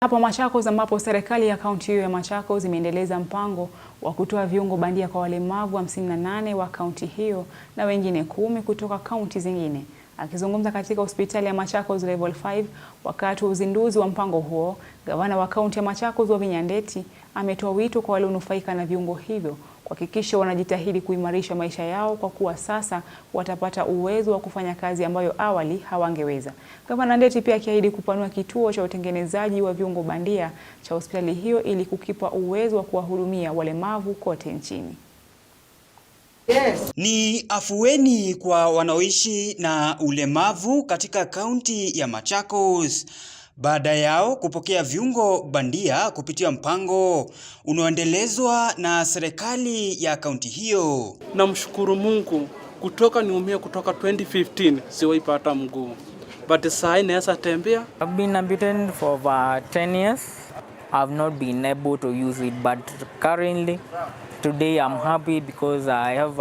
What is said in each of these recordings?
Hapo Machakos ambapo serikali ya kaunti hiyo ya Machakos imeendeleza mpango wa kutoa viungo bandia kwa walemavu 58 wa kaunti hiyo na wengine 10 kutoka kaunti zingine. Akizungumza katika hospitali ya Machakos Level 5 wakati wa uzinduzi wa mpango huo, gavana wa kaunti ya Machakos Wavinya Ndeti ametoa wito kwa walionufaika na viungo hivyo kuhakikisha wanajitahidi kuimarisha maisha yao kwa kuwa sasa watapata uwezo wa kufanya kazi ambayo awali hawangeweza. Gavana Ndeti pia akiahidi kupanua kituo cha utengenezaji wa viungo bandia cha hospitali hiyo ili kukipa uwezo wa kuwahudumia walemavu kote nchini. Yes. Ni afueni kwa wanaoishi na ulemavu katika kaunti ya Machakos baada yao kupokea viungo bandia kupitia mpango unaoendelezwa na serikali ya kaunti hiyo. Namshukuru Mungu kutoka 2015 siwaipata mguu. But sai naweza tembea. I've been amputated for over 10 years. I've not been able to use it, but currently today I'm happy because I have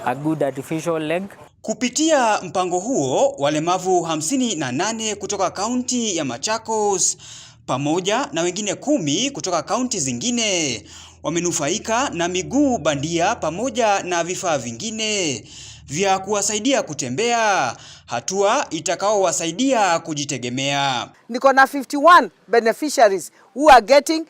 a good artificial leg. Kupitia mpango huo, walemavu 58 kutoka kaunti ya Machakos pamoja na wengine 10 kutoka kaunti zingine wamenufaika na miguu bandia pamoja na vifaa vingine vya kuwasaidia kutembea, hatua itakaowasaidia kujitegemea. Niko na 51 beneficiaries who are getting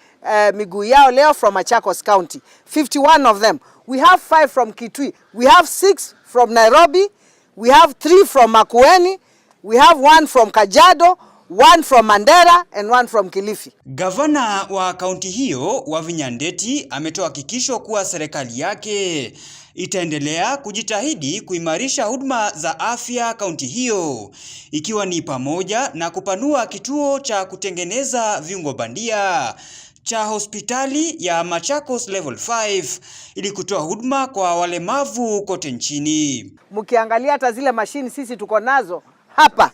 miguu yao leo from Machakos County. 51 of them. We have 5 from Kitui. We have 6 from Nairobi. We have 3 from Makueni. We have 1 from Kajiado, 1 from Mandera and 1 from Kilifi. Gavana wa kaunti hiyo Wavinya Ndeti ametoa hakikisho kuwa serikali yake itaendelea kujitahidi kuimarisha huduma za afya kaunti hiyo, ikiwa ni pamoja na kupanua kituo cha kutengeneza viungo bandia cha hospitali ya Machakos Level 5 ili kutoa huduma kwa walemavu kote nchini. Mkiangalia hata zile mashini sisi tuko nazo hapa,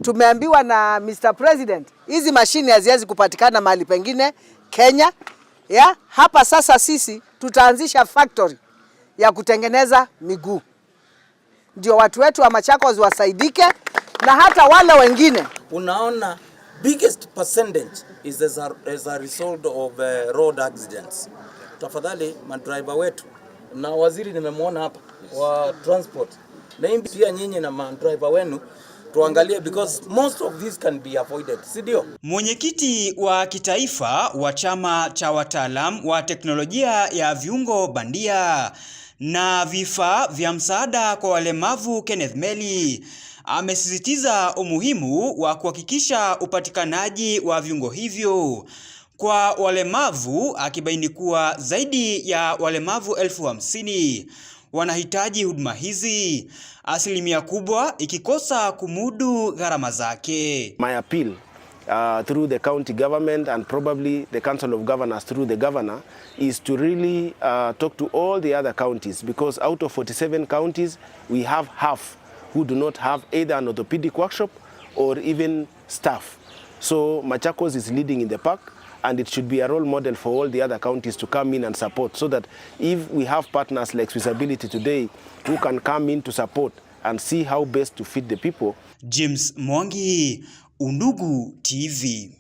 tumeambiwa na Mr. President hizi mashini haziwezi kupatikana mahali pengine Kenya. Hapa sasa sisi tutaanzisha factory ya kutengeneza miguu, ndio watu wetu wa Machakos wasaidike na hata wale wengine. Unaona, biggest percentage is as a result of road accidents. Tafadhali madriver wetu na waziri nimemwona hapa wa transport, na pia nyinyi na madriver wenu tuangalie, because most of this can be avoided. Sidio? Mwenyekiti wa kitaifa wa chama cha wataalam wa teknolojia ya viungo bandia na vifaa vya msaada kwa walemavu Kenneth Meli amesisitiza umuhimu wa kuhakikisha upatikanaji wa viungo hivyo kwa walemavu, akibaini kuwa zaidi ya walemavu 50,000 wanahitaji huduma hizi, asilimia kubwa ikikosa kumudu gharama zake. My appeal through the county government and probably the Council of Governors through the governor is to really talk to all the other counties, because out of 47 counties we have half who do not have either an orthopedic workshop or even staff. So Machakos is leading in the pack, and it should be a role model for all the other counties to come in and support, so that if we have partners like Swissability today who can come in to support and see how best to fit the people. James Mwangi, Undugu TV.